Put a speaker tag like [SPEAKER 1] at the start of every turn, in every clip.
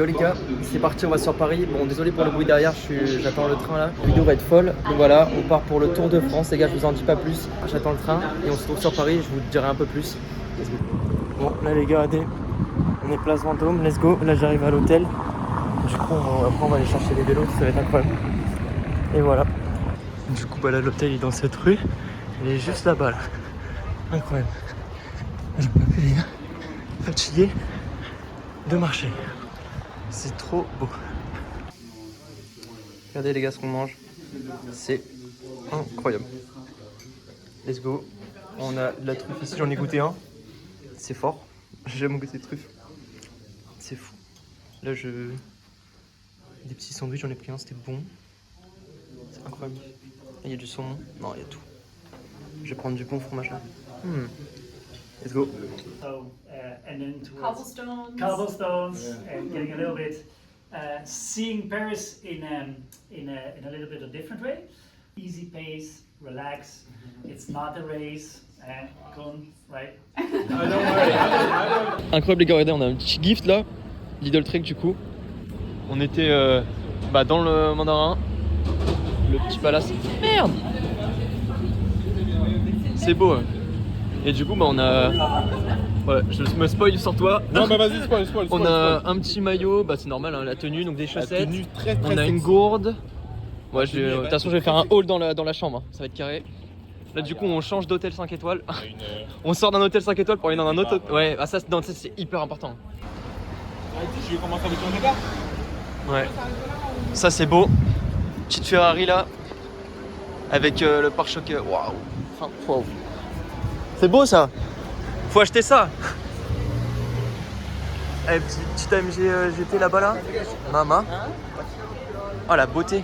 [SPEAKER 1] Yo les gars, c'est parti, on va sur Paris. Bon, désolé pour le bruit derrière, j'attends le train là. La vidéo va être folle. Donc voilà, on part pour le Tour de France. Les gars, je vous en dis pas plus. J'attends le train et on se retrouve sur Paris. Je vous dirai un peu plus. Let's go. Bon, là les gars, on est place Vendôme. Let's go. Là, j'arrive à l'hôtel. Du coup, après, on va aller chercher les vélos. Ça va être incroyable. Et voilà. Du coup, bah là, l'hôtel est dans cette rue. Il est juste là-bas. Là. Incroyable. J'en peux plus, les gars. Fatigué de marcher. C'est trop beau. Regardez les gars ce qu'on mange. C'est incroyable. Let's go. On a de la truffe ici, j'en ai goûté un. C'est fort. J'ai jamais goûté de truffe. C'est fou. Là des petits sandwichs, j'en ai pris un, c'était bon. C'est incroyable. Il y a du saumon. Non, il y a tout. Je vais prendre du bon fromage là. Let's go.
[SPEAKER 2] So, and then towards
[SPEAKER 3] Cobblestones.
[SPEAKER 2] and getting a little bit, seeing Paris in a little bit of different way. Easy pace, relax. It's not a race. Con, right?
[SPEAKER 1] Incroyable les gars, regardez, on a un petit gift là. Lidl Trek du coup. On était dans le mandarin. Le petit palace. Merde! C'est beau. Hein. Et du coup, on a. Ouais, je me spoil sur toi.
[SPEAKER 4] Non, mais vas-y, spoil.
[SPEAKER 1] On a un petit maillot, c'est normal, hein, la tenue, donc des chaussettes.
[SPEAKER 4] La tenue très
[SPEAKER 1] on a une
[SPEAKER 4] sexy.
[SPEAKER 1] gourde. Ouais, de toute façon, je vais faire un haul dans la chambre. Hein. Ça va être carré. Là, du coup, on change d'hôtel 5 étoiles. On sort d'un hôtel 5 étoiles pour aller dans un autre hôtel. Ouais, ça, c'est hyper important.
[SPEAKER 4] Je vais commencer avec ton départ.
[SPEAKER 1] Ouais. Ça, c'est beau. Petite Ferrari là. Avec le pare-choc. Waouh. Enfin, wow. C'est beau ça. Faut acheter ça. Eh, petit AMG GT là-bas là. Maman. Oh la beauté. De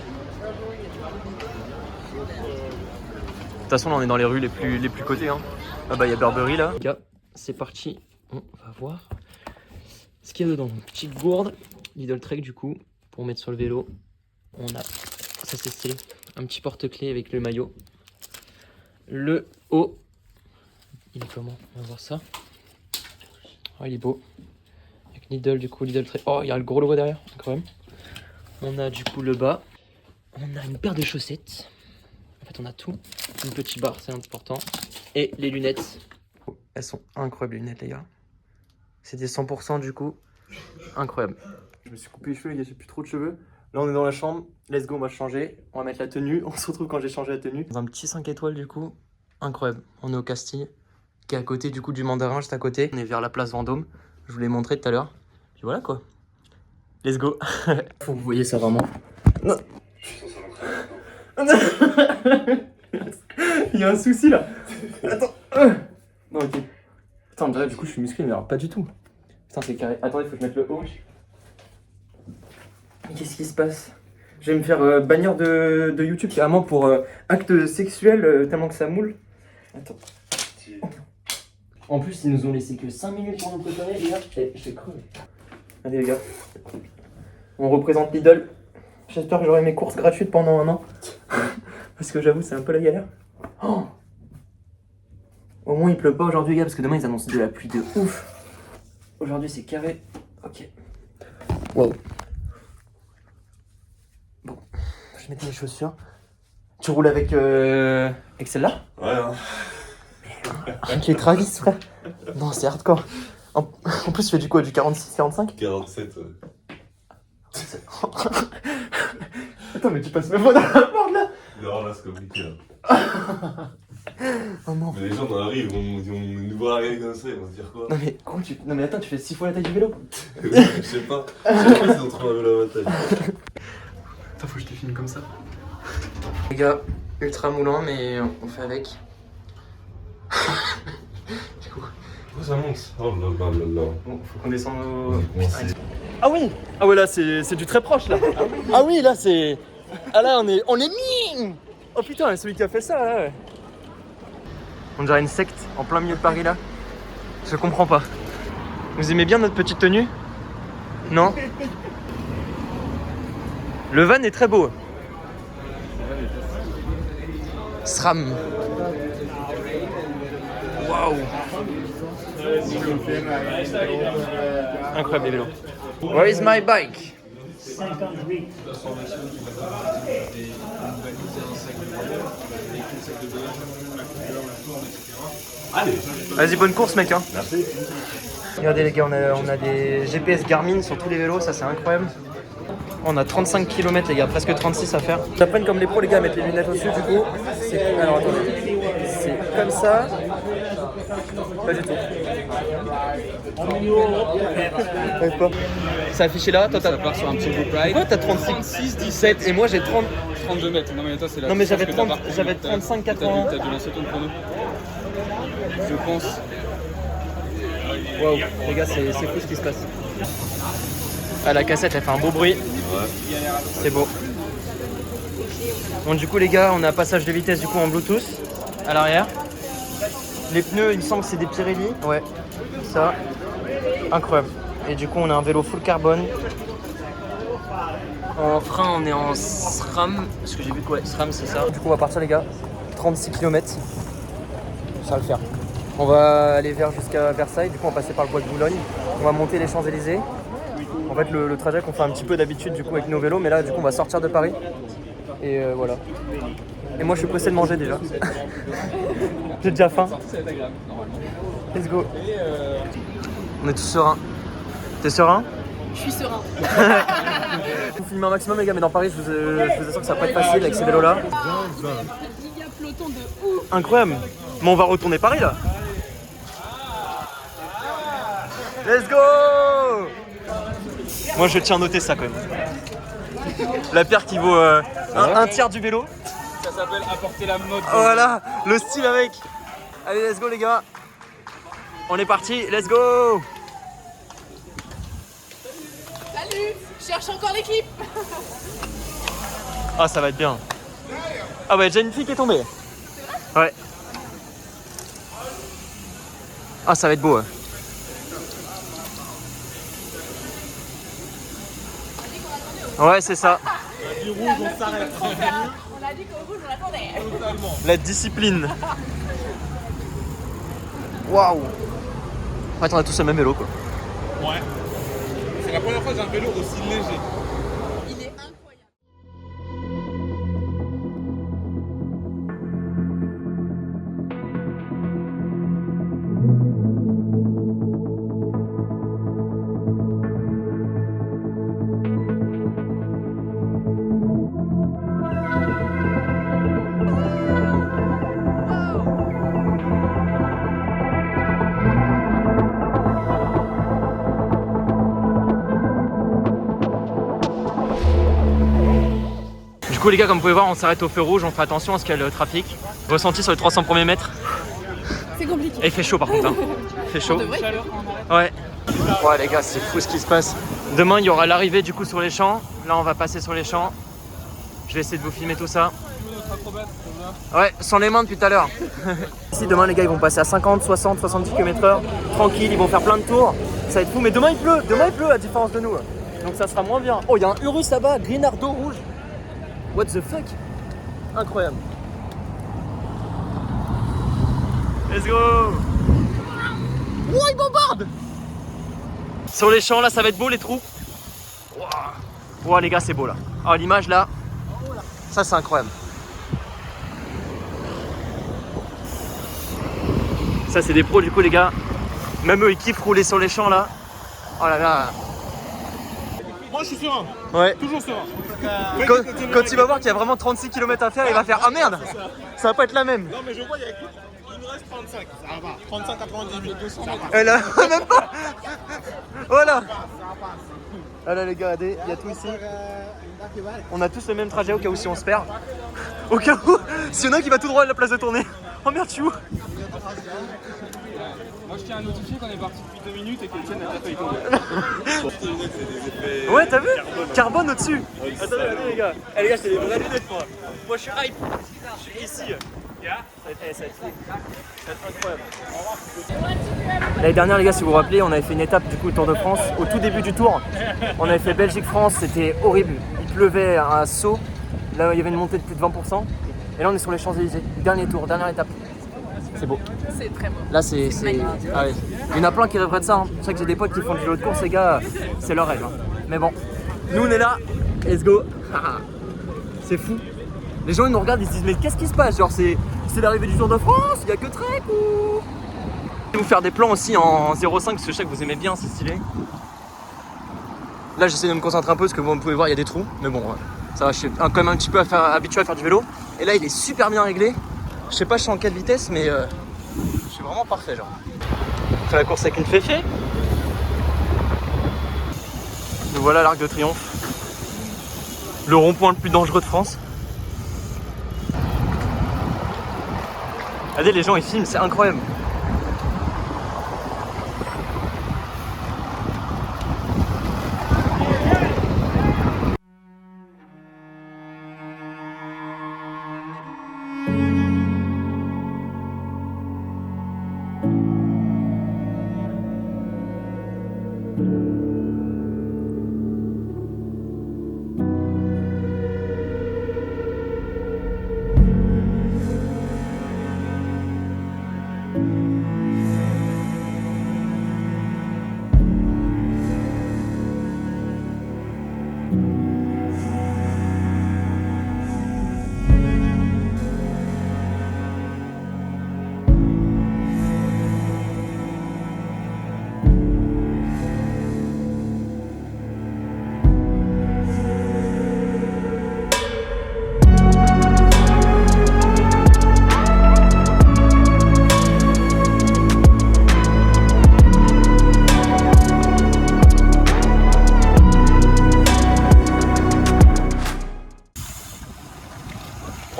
[SPEAKER 1] toute façon là on est dans les rues les plus cotées hein. Ah bah il y a Burberry là. Les gars, c'est parti. On va voir ce qu'il y a dedans. Petite gourde. Lidl Trek du coup. Pour mettre sur le vélo. On a. Ça c'est stylé. Un petit porte-clés avec le maillot. Le haut. Il est comment? On va voir ça. Oh, il est beau. Avec Lidl, du coup, Lidl très. Oh, il y a le gros logo derrière, quand même. On a du coup le bas. On a une paire de chaussettes. En fait, on a tout. Une petite barre, c'est important. Et les lunettes. Elles sont incroyables, les lunettes, les gars. C'était 100% du coup. Incroyable. Je me suis coupé les cheveux, les gars, j'ai plus trop de cheveux. Là, on est dans la chambre. Let's go, on va changer. On va mettre la tenue. On se retrouve quand j'ai changé la tenue. Dans un petit 5 étoiles, du coup. Incroyable. On est au Castille, qui est à côté du coup du mandarin, juste à côté. On est vers la place Vendôme. Je vous l'ai montré tout à l'heure. Puis voilà quoi. Let's go. Faut que vous voyez ça vraiment. Non. Il y a un souci là. Attends. Non, ok. Attends, déjà, du coup, je suis musclé, mais alors pas du tout. Putain, c'est carré. Attendez, faut que je mette le haut. Qu'est-ce qui se passe? Je vais me faire bannir de YouTube carrément pour acte sexuel tellement que ça moule. Attends. En plus, ils nous ont laissé que 5 minutes pour nous préparer. Et là, j'ai crevé. Allez, les gars. On représente Lidl. J'espère que j'aurai mes courses gratuites pendant un an. Parce que j'avoue, c'est un peu la galère. Oh, au moins, il pleut pas aujourd'hui, les gars, parce que demain, ils annoncent de la pluie de ouf. Aujourd'hui, c'est carré. Ok. Wow. Bon, je vais mettre mes chaussures. Tu roules avec celle-là?
[SPEAKER 4] Ouais, hein.
[SPEAKER 1] Avec les Travis, frère. Non, c'est hardcore. En plus, tu fais du quoi? Du 46, 45?
[SPEAKER 4] 47, ouais.
[SPEAKER 1] Attends, mais tu passes même pas dans la porte là?
[SPEAKER 4] Non, là, c'est compliqué, là.
[SPEAKER 1] Oh non.
[SPEAKER 4] Mais les gens dans la rue, ils vont nous voir arriver comme ça, ils vont se dire quoi?
[SPEAKER 1] Non mais, comment tu... Non mais attends, tu fais 6 fois la taille du vélo?
[SPEAKER 4] Je sais pas. Je sais pas s'ils ont trouvé un vélo à ma taille.
[SPEAKER 1] Attends, faut que je te filme comme ça. Les gars, ultra moulant, mais on fait avec.
[SPEAKER 4] Pourquoi ça monte? Oh là là là là.
[SPEAKER 1] Bon, faut qu'on descende au...
[SPEAKER 4] Ah oui.
[SPEAKER 1] Ah ouais, là, c'est du très proche, là. Ah oui, là, c'est... Ah là, on est mis. Oh putain, celui qui a fait ça, là, ouais. On dirait une secte en plein milieu de Paris, là. Je comprends pas. Vous aimez bien notre petite tenue? Non? Le van est très beau. SRAM. Waouh. Incroyable les vélos. Where is my bike?
[SPEAKER 2] 58.
[SPEAKER 1] Vas-y, bonne course, mec. Hein. Merci. Regardez, les gars, on a des GPS Garmin sur tous les vélos, ça c'est incroyable. On a 35 km, les gars, presque 36 à faire. Ils apprennent comme les pros, les gars, à mettre les lunettes au-dessus, du coup. Alors attendez, c'est comme ça. Pas du tout. Arrive pas. C'est affiché là, toi t'as.
[SPEAKER 3] Ça part sur un petit groupe ride.
[SPEAKER 1] Toi t'as 36, 17 et moi j'ai 30.
[SPEAKER 3] 32 mètres. Non mais toi c'est la.
[SPEAKER 1] Non mais j'avais
[SPEAKER 3] distance que
[SPEAKER 1] 30,
[SPEAKER 3] t'as
[SPEAKER 1] j'avais
[SPEAKER 3] parcouru.
[SPEAKER 1] 35,
[SPEAKER 3] T'as
[SPEAKER 1] 80.
[SPEAKER 3] dû lancer ton chrono. Je pense.
[SPEAKER 1] Waouh, les gars, c'est fou ce qui se passe. Ah, la cassette elle fait un beau bruit. C'est beau. Bon, du coup, les gars, on a passage de vitesse du coup en Bluetooth à l'arrière. Les pneus, il me semble que c'est des Pirelli. Ouais, ça. Incroyable. Et du coup, on a un vélo full carbone. En frein, on est en SRAM. Parce que j'ai vu que ouais, SRAM, c'est ça. Du coup, on va partir, les gars. 36 km. Ça va le faire. On va aller jusqu'à Versailles. Du coup, on va passer par le bois de Boulogne. On va monter les Champs-Élysées. En fait, le trajet qu'on fait un petit peu d'habitude du coup avec nos vélos. Mais là, du coup, on va sortir de Paris. Et voilà. Et moi, je suis pressé de manger déjà. J'ai déjà faim. Let's go. On est tous sereins. T'es serein?
[SPEAKER 5] Je suis serein.
[SPEAKER 1] Vous filmez un maximum les gars, mais dans Paris je vous assure que ça va pas être facile avec ces vélos là.
[SPEAKER 5] Il y a peloton de ouf.
[SPEAKER 1] Incroyable. Mais on va retourner Paris là. Let's go. Moi je tiens à noter ça quand même. La paire qui vaut un tiers du vélo.
[SPEAKER 3] Ça s'appelle apporter la mode.
[SPEAKER 1] Voilà, le style avec. Allez let's go les gars. On est parti, let's go.
[SPEAKER 5] Salut, je cherche encore l'équipe.
[SPEAKER 1] Ah ça va être bien. Ah ouais, déjà une fille qui est tombée. Ouais. Ah ça va être beau. Ouais. Ouais c'est ça.
[SPEAKER 5] Du rouge on s'arrête. On a dit qu'au rouge on attendait.
[SPEAKER 1] La discipline. Waouh. En fait on a tous le même vélo quoi.
[SPEAKER 6] Ouais. C'est la première fois que j'ai un vélo aussi léger.
[SPEAKER 5] Il est incroyable.
[SPEAKER 1] Du coup les gars comme vous pouvez voir on s'arrête au feu rouge, on fait attention à ce qu'il y a le trafic. Ressenti sur les 300 premiers mètres.
[SPEAKER 5] C'est compliqué.
[SPEAKER 1] Et il fait chaud par contre hein. Il fait chaud. Ouais. Ouais les gars c'est fou ce qui se passe. Demain il y aura l'arrivée du coup sur les champs. Là on va passer sur les champs. Je vais essayer de vous filmer tout ça. Ouais, sans les mains depuis tout à l'heure. Ici demain les gars ils vont passer à 50, 60, 70 km/h. Tranquille, ils vont faire plein de tours. Ça va être fou mais demain il pleut à différence de nous. Donc ça sera moins bien. Oh il y a un Urus là-bas, Grinardo rouge. What the fuck? Incroyable. Let's go. Oh il bombarde. Sur les champs là ça va être beau les trous. Wow, les gars c'est beau là. Oh l'image là. Ça c'est incroyable. Ça c'est des pros du coup les gars. Même eux ils kiffent rouler sur les champs là. Oh là là.
[SPEAKER 6] Moi je suis serein.
[SPEAKER 1] Ouais.
[SPEAKER 6] Toujours serein.
[SPEAKER 1] Quand tu vas voir qu'il y a vraiment 36 km à faire, il va faire ah merde. Ça va pas être la même.
[SPEAKER 6] Non mais je vois, il nous reste 35. Ça va. 35, 98, 200. Ça va.
[SPEAKER 1] Elle a même pas. Voilà. Ah là les gars, regardez, il y a tout ici. On a tous le même trajet au cas où si on se perd. Au cas où, s'il y en a un qui va tout droit à la place de tourner. Oh merde, je suis où?
[SPEAKER 3] Moi je tiens à notifier qu'on est parti depuis 2 minutes et que Etienne a déjà failli tomber.
[SPEAKER 1] Ouais, t'as vu? Carbone au-dessus. Attendez, regardez les gars. Eh les gars, c'est des vraies lunettes moi. Moi je suis hype. Je suis ici. Ça va être fou. Ça va être incroyable. L'année dernière les gars, si vous vous rappelez, on avait fait une étape du coup le Tour de France. Au tout début du tour, on avait fait Belgique-France, c'était horrible. Il pleuvait à saut. Là il y avait une montée de plus de 20%. Et là on est sur les Champs-Élysées. Dernier tour, dernière étape. C'est beau.
[SPEAKER 5] C'est très beau.
[SPEAKER 1] Là, c'est. Ah ouais. Il y en a plein qui rêveraient de ça. Hein. C'est vrai que j'ai des potes qui font du vélo de course, les gars, c'est leur rêve. Hein. Mais bon, nous on est là, let's go. C'est fou. Les gens ils nous regardent, ils se disent mais qu'est-ce qui se passe? Genre c'est l'arrivée du Tour de France, il y a que Trek ou... Je vais vous faire des plans aussi en 0,5 parce que je sais que vous aimez bien, c'est stylé. Là j'essaie de me concentrer un peu parce que vous pouvez voir il y a des trous. Mais bon, ça va, je suis quand même un petit peu habitué à faire du vélo. Et là il est super bien réglé. Je sais pas je suis en quelle vitesse mais je suis vraiment parfait genre. On fait la course avec une féfé. Nous voilà à l'Arc de Triomphe. Le rond-point le plus dangereux de France. Regardez les gens ils filment, c'est incroyable.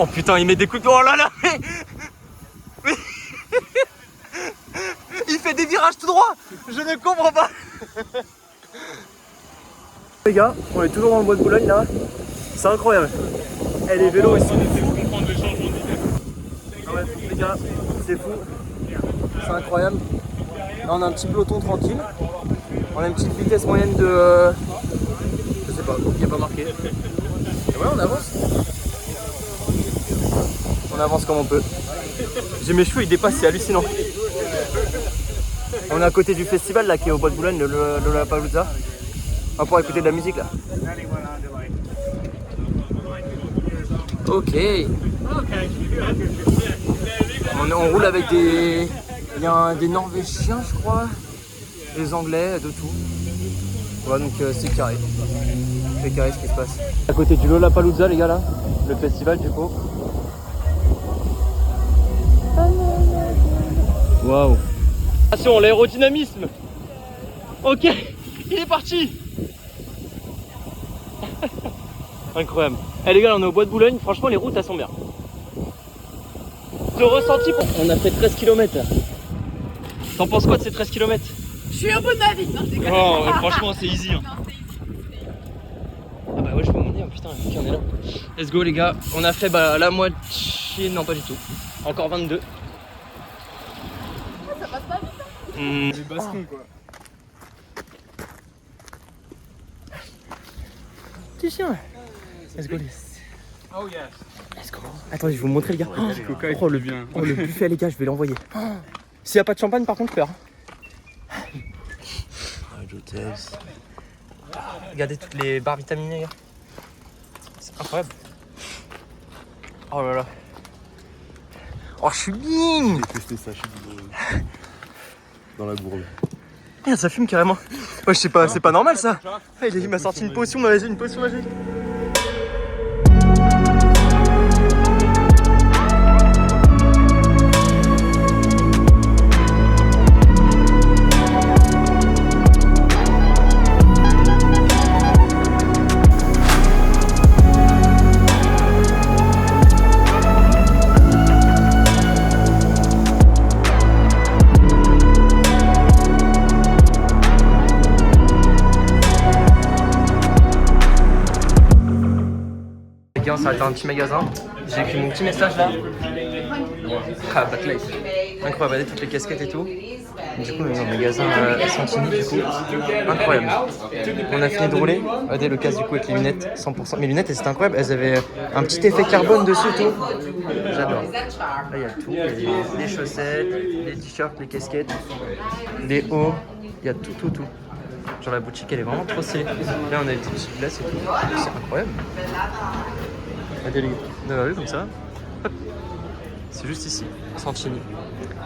[SPEAKER 1] Oh putain, il met des coups de... Oh là là mais... Il fait des virages tout droit. Je ne comprends pas. Les gars, on est toujours dans le bois de Boulogne là. C'est incroyable. Et les vélos ils sont fous. Ah ouais, les gars, c'est fou. C'est incroyable. Là on a un petit peloton tranquille. On a une petite vitesse moyenne de... Je sais pas, il n'y a pas marqué. Et ouais, on avance. On avance comme on peut. J'ai mes cheveux, ils dépassent, c'est hallucinant. On est à côté du festival là qui est au bois de Boulogne, le Lollapalooza. On va pouvoir écouter de la musique là. Ok. On roule avec des... Il y a des Norvégiens je crois. Des Anglais, de tout. Voilà donc c'est carré. C'est carré ce qui se passe. À côté du Lollapalooza les gars là. Le festival du coup. Waouh. Attention, l'aérodynamisme. Ok, il est parti. Incroyable. Eh les gars, là, on est au bois de Boulogne. Franchement, les routes, elles sont bien. Le ressenti pour... On a fait 13 km. T'en penses quoi de ces 13 km?
[SPEAKER 5] Je suis un peu de ma vie. Non, c'est
[SPEAKER 1] Oh, ouais, franchement, c'est easy. Hein.
[SPEAKER 5] Non, c'est easy.
[SPEAKER 1] Ah bah ouais, je peux monter. Oh, putain, on est là. Let's go, les gars. On a fait la moitié. Non, pas du tout. Encore 22.
[SPEAKER 5] Ça passe pas vite.
[SPEAKER 3] Les bascons quoi.
[SPEAKER 1] Tu chien. Let's go.
[SPEAKER 3] Oh yes.
[SPEAKER 1] Let's go. Attendez, je vais vous montrer les gars.
[SPEAKER 3] Coca,
[SPEAKER 1] Oh, le buffet les gars, je vais l'envoyer. S'il n'y a pas de champagne par contre, je perds. Regardez toutes les barres vitaminées les gars. C'est incroyable. Oh là là. Oh, je suis bien.
[SPEAKER 4] J'ai testé ça, je suis dans la gourde.
[SPEAKER 1] Merde, ça fume carrément. Ouais, je sais pas, c'est pas normal ça. Ah, il m'a sorti une potion magique. Ça va être un petit magasin. J'ai écrit mon petit message là. Ah, Batlife. Incroyable, regardez toutes les casquettes et tout. Du coup, on est dans le magasin Santini, du coup. Incroyable. On a fini de rouler. Regardez le casque du coup avec les lunettes 100%. Mes lunettes, c'était incroyable. Elles avaient un petit effet carbone dessus et tout. J'adore. Là, il y a tout. Il y a les chaussettes, les t-shirts, les casquettes, les hauts. Il y a tout, tout, tout. Genre la boutique, elle est vraiment trop stylée. Là, on a des petites glaces et tout. C'est incroyable. Regardez les gars. Dans la rue, comme ça. Hop. C'est juste ici, Santini.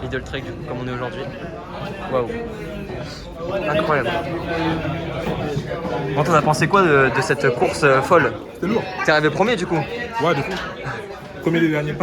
[SPEAKER 1] Lidl Trek, du coup, comme on est aujourd'hui. Waouh. Incroyable. Bon, t'en as pensé quoi de cette course folle?
[SPEAKER 4] C'était lourd.
[SPEAKER 1] T'es arrivé premier, du coup?
[SPEAKER 4] Ouais, de fou. Premier des derniers.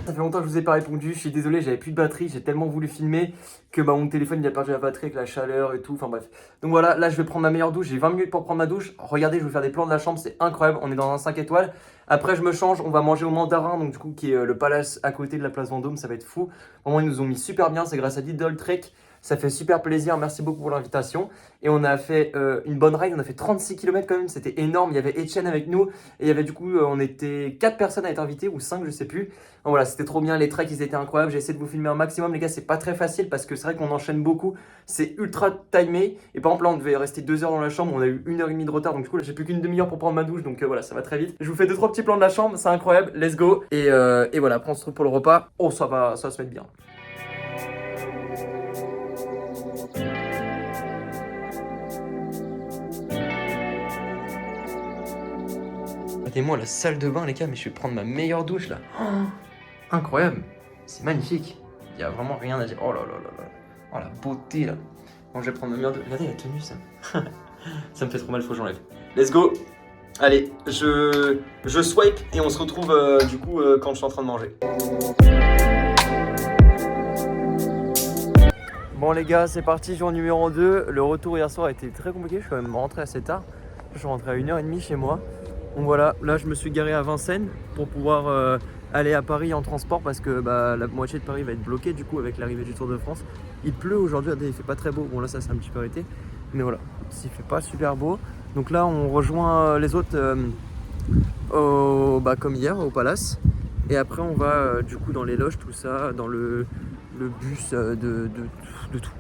[SPEAKER 1] Ça fait longtemps que je vous ai pas répondu, je suis désolé, j'avais plus de batterie, j'ai tellement voulu filmer que mon téléphone il a perdu la batterie avec la chaleur et tout, enfin bref. Donc voilà, là je vais prendre ma meilleure douche, j'ai 20 minutes pour prendre ma douche. Regardez, je vais vous faire des plans de la chambre, c'est incroyable, on est dans un 5 étoiles. Après je me change, on va manger au Mandarin, donc du coup qui est le palace à côté de la place Vendôme, ça va être fou. Vraiment ils nous ont mis super bien, c'est grâce à Lidl Trek. Ça fait super plaisir, merci beaucoup pour l'invitation. Et on a fait une bonne ride, on a fait 36 km quand même, c'était énorme. Il y avait Etienne avec nous et il y avait du coup, on était 4 personnes à être invitées ou 5, je sais plus. Donc voilà, c'était trop bien, les treks ils étaient incroyables. J'ai essayé de vous filmer un maximum, les gars, c'est pas très facile parce que c'est vrai qu'on enchaîne beaucoup. C'est ultra timé. Et par exemple, là, on devait rester 2 heures dans la chambre, on a eu 1h30 de retard. Donc du coup, là, j'ai plus qu'une demi-heure pour prendre ma douche. Donc voilà, ça va très vite. Je vous fais 2-3 petits plans de la chambre, c'est incroyable, let's go. Et voilà, après on se retrouve pour le repas. Oh, ça va se mettre bien. Regardez-moi la salle de bain les gars, mais je vais prendre ma meilleure douche là. Oh, incroyable, c'est magnifique. Il n'y a vraiment rien à dire. Oh là là là là. Oh la beauté là. Bon, je vais prendre ma meilleure douche. Regardez la tenue ça. Ça me fait trop mal, faut que j'enlève. Let's go. Allez, je swipe et on se retrouve du coup quand je suis en train de manger. Bon les gars, c'est parti, jour numéro 2. Le retour hier soir a été très compliqué, je suis quand même rentré assez tard. Je suis rentré à 1h30 chez moi. Donc voilà, là je me suis garé à Vincennes pour pouvoir aller à Paris en transport parce que la moitié de Paris va être bloquée du coup avec l'arrivée du Tour de France. Il pleut aujourd'hui, il fait pas très beau, bon là ça s'est un petit peu arrêté, mais voilà, il fait pas super beau. Donc là on rejoint les autres comme hier au Palace et après on va du coup dans les loges, tout ça, dans le bus de tout.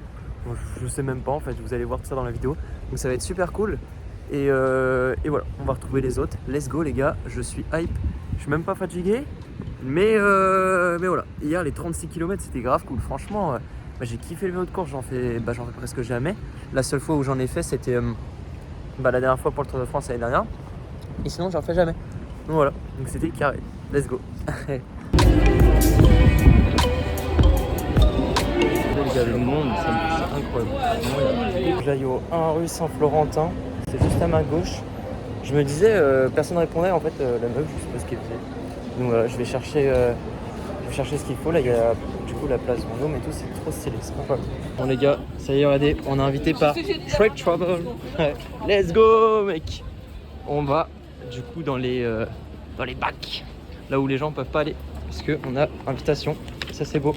[SPEAKER 1] Bon, je sais même pas en fait, vous allez voir tout ça dans la vidéo, donc ça va être super cool. Et voilà, on va retrouver les autres. Let's go les gars, je suis hype. Je suis même pas fatigué, mais voilà. Hier les 36 km c'était grave cool. Franchement, j'ai kiffé le vélo de course. J'en fais presque jamais. La seule fois où j'en ai fait c'était la dernière fois pour le Tour de France l'année dernière. Et sinon j'en fais jamais. Donc voilà, donc c'était carré. Let's go. Les gars, le monde c'est incroyable. J'aille au 1 rue Saint-Florentin. C'est juste à ma gauche. Je me disais, personne ne répondait en fait, la meuf, je sais pas ce qu'elle faisait. Donc voilà, je vais chercher ce qu'il faut. Là, il y a du coup la place Vendôme et tout, c'est trop stylé, c'est incroyable. Bon les gars, ça y est, regardez, on est invité par Trek Travel. Let's go mec. On va du coup dans les bacs, là où les gens peuvent pas aller, parce qu'on a invitation, ça c'est beau.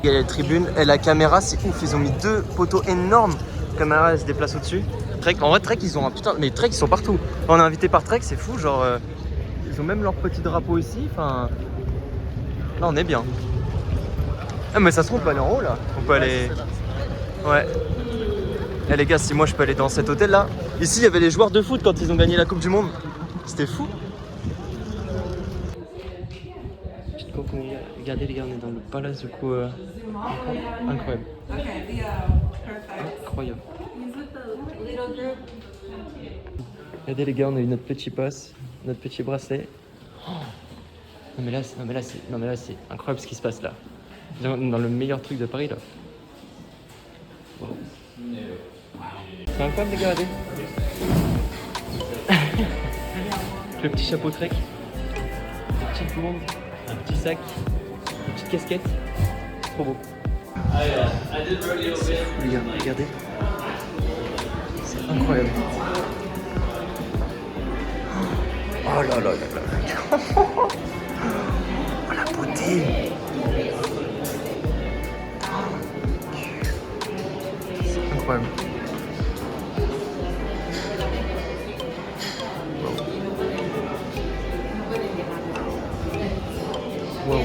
[SPEAKER 1] Il y a la tribune et la caméra, c'est ouf, ils ont mis 2 poteaux énormes. La caméra elle se déplace au-dessus. Trek, en vrai Trek ils ont un putain, mais Trek ils sont partout. On est invité par Trek, c'est fou, genre ils ont même leur petit drapeau ici, enfin là on est bien. Ah mais ça se trouve on peut aller en haut là, on peut aller. Ouais. Eh les gars, si moi je peux aller dans cet hôtel là. Ici il y avait les joueurs de foot quand ils ont gagné la Coupe du Monde. C'était fou. Petite coco, regardez les gars, on est dans le palace du coup. Incroyable. Incroyable. Regardez les gars, on a eu notre petit pass, notre petit bracelet. Oh non mais là c'est incroyable ce qui se passe là. Dans le meilleur truc de Paris là. Wow. C'est incroyable les gars, regardez. Le petit chapeau Trek, une petite gourde, un petit sac, une petite casquette. Trop beau. Les gars, regardez. C'est incroyable. Oh là là là là. Oh la beauté. C'est incroyable. Wow.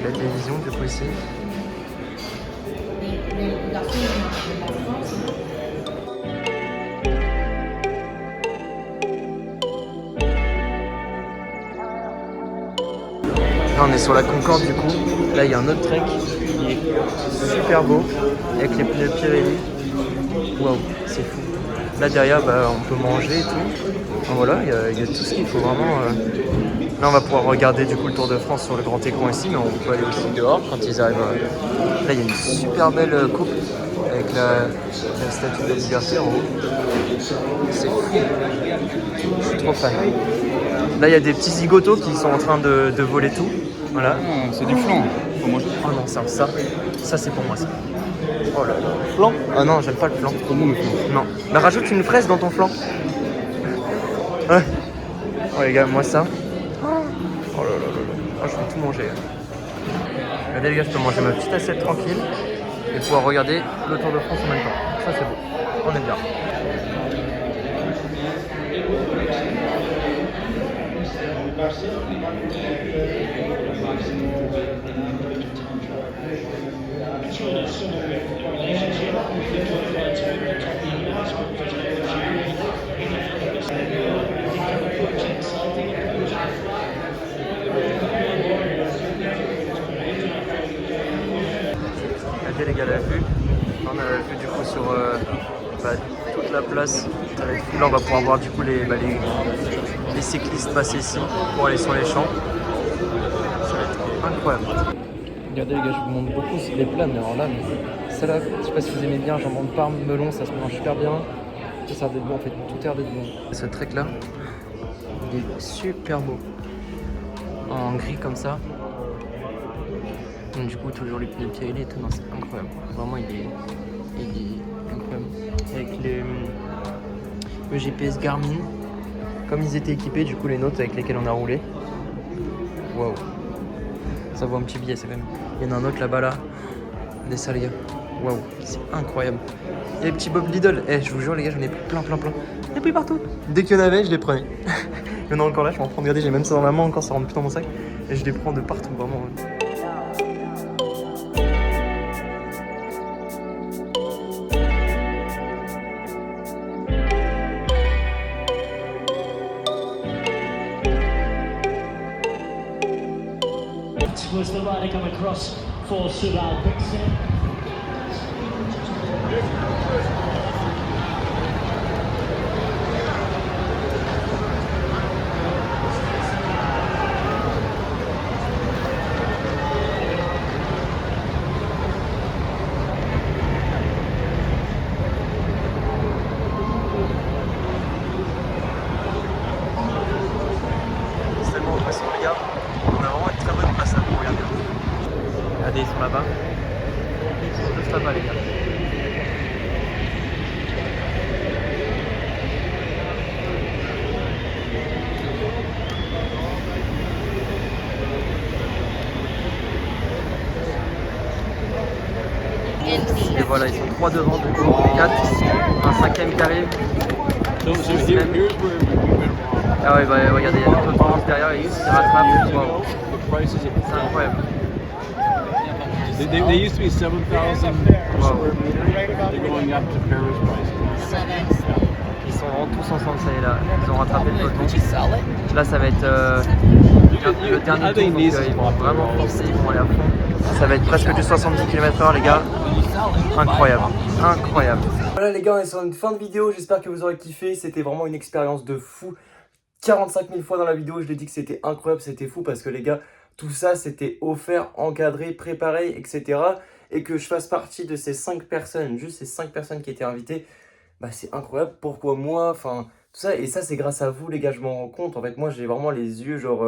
[SPEAKER 1] la télévision du coup ici. Là on est sur la Concorde du coup. Là il y a un autre trek qui est super beau avec les pneus Pirelli. Waouh, c'est fou. Là derrière on peut manger et tout. Donc, voilà, il y a tout ce qu'il faut vraiment. Là on va pouvoir regarder du coup le Tour de France sur le grand écran ici, mais on peut aller aussi dehors quand ils arrivent. Là il y a une super belle coupe avec la statue de la liberté en haut. C'est fou. Je suis trop fan. Là il y a des petits zigotos qui sont en train de voler tout. Voilà.
[SPEAKER 3] Ah, c'est du flan. Faut manger.
[SPEAKER 1] Oh non, ça c'est pour moi ça. Oh là là. Flan? Ah non, j'aime pas le flan.
[SPEAKER 3] Trop bon le flan.
[SPEAKER 1] Non. Bah rajoute une fraise dans ton flan. Ouais. Oh les gars, moi ça. Oh là là là là. Oh, je vais tout manger. Regardez les gars, je peux manger ma petite assiette tranquille et pouvoir regarder le Tour de France en même temps. Ça c'est beau. On est bien. Regardez les gars la vue. On a la vue du coup sur toute la place. Ça va être fou. Là on va pouvoir voir du coup les cyclistes passer ici pour aller sur les champs. Ça va être incroyable. Regardez les gars, je vous montre beaucoup les plats, mais alors là, ça là, je sais pas si vous aimez bien, jambon de Parme, melon, ça se mange super bien. Ça a l'air d'être bon, en fait, tout a l'air d'être bon. Ce trek là, il est super beau. En gris comme ça. Donc, du coup, toujours les pneus Pirelli et tout, non, c'est incroyable. Vraiment, il est incroyable. Avec le GPS Garmin, comme ils étaient équipés, du coup, les nôtres avec lesquels on a roulé. Waouh! Ça vaut un petit billet, c'est quand même. Il y en a un autre là-bas, là. Des ça, les gars. Waouh, c'est incroyable. Il y a les petits Bob Lidl. Je vous jure, les gars, j'en ai plein. Il y en a plus partout. Dès qu'il y en avait, je les prenais. Il y en a encore là, je vais en prendre. Regardez, j'ai même ça dans ma main encore, ça rentre plus dans mon sac. Et je les prends de partout, vraiment.
[SPEAKER 7] Was the rider come across for Subal Vixen.
[SPEAKER 1] C'est tellement impressionnant, les gars. On a vraiment une très bonne place à vous regarder. Regardez, ils sont là-bas. Ils sont juste là-bas, les gars. Et voilà, ils sont 3 devant, du coup, 4, un 5ème qui arrive. Ah ouais, bah regardez, il y a le Tour de France derrière et ils se rattrapent. Wow. C'est incroyable.
[SPEAKER 3] They used to be 7,000
[SPEAKER 1] Wow.
[SPEAKER 3] They're going up to Paris prices.
[SPEAKER 1] Ils sont vraiment tous ensemble, ça y est là. Ils ont rattrapé le peloton. Là, ça va être le dernier tour, donc ils vont vraiment forcer, ils vont aller à fond. Ça va être presque du 70 km/h, les gars. Incroyable, incroyable. Voilà les gars, on est sur une fin de vidéo, j'espère que vous aurez kiffé. C'était vraiment une expérience de fou. 45 000 fois dans la vidéo, je l'ai dit que c'était incroyable, c'était fou parce que les gars, tout ça c'était offert, encadré, préparé, etc. Et que je fasse partie de ces 5 personnes, juste ces 5 personnes qui étaient invitées, bah c'est incroyable. Pourquoi moi, enfin tout ça. Et ça c'est grâce à vous les gars, je m'en rends compte. En fait moi j'ai vraiment les yeux genre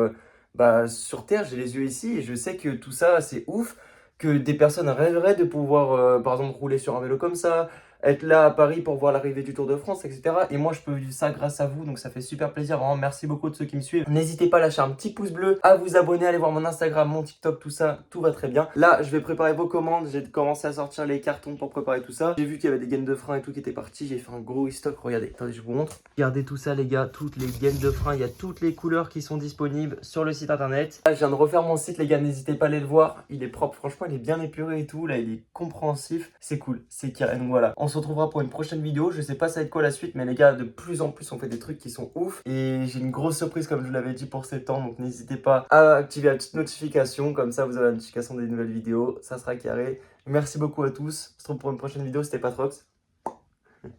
[SPEAKER 1] sur terre, j'ai les yeux ici et je sais que tout ça c'est ouf. Que des personnes rêveraient de pouvoir par exemple rouler sur un vélo comme ça, être là à Paris pour voir l'arrivée du Tour de France, etc. Et moi, je peux vivre ça grâce à vous, donc ça fait super plaisir. Vraiment, merci beaucoup de ceux qui me suivent. N'hésitez pas à lâcher un petit pouce bleu, à vous abonner, à aller voir mon Instagram, mon TikTok, tout ça, tout va très bien. Là, je vais préparer vos commandes. J'ai commencé à sortir les cartons pour préparer tout ça. J'ai vu qu'il y avait des gaines de frein et tout qui étaient partis. J'ai fait un gros restock. Regardez, attendez, je vous montre. Regardez tout ça, les gars, toutes les gaines de frein. Il y a toutes les couleurs qui sont disponibles sur le site internet. Là, je viens de refaire mon site, les gars. N'hésitez pas à aller le voir. Il est propre, franchement, il est bien épuré et tout. Là, il est compréhensif. C'est cool, c'est carré. Donc voilà, on se retrouvera pour une prochaine vidéo. Je sais pas ça va être quoi la suite, mais les gars, de plus en plus, on fait des trucs qui sont ouf. Et j'ai une grosse surprise, comme je vous l'avais dit, pour septembre. Donc n'hésitez pas à activer la petite notification. Comme ça, vous avez la notification des nouvelles vidéos. Ça sera carré. Merci beaucoup à tous. On se retrouve pour une prochaine vidéo. C'était Patrox.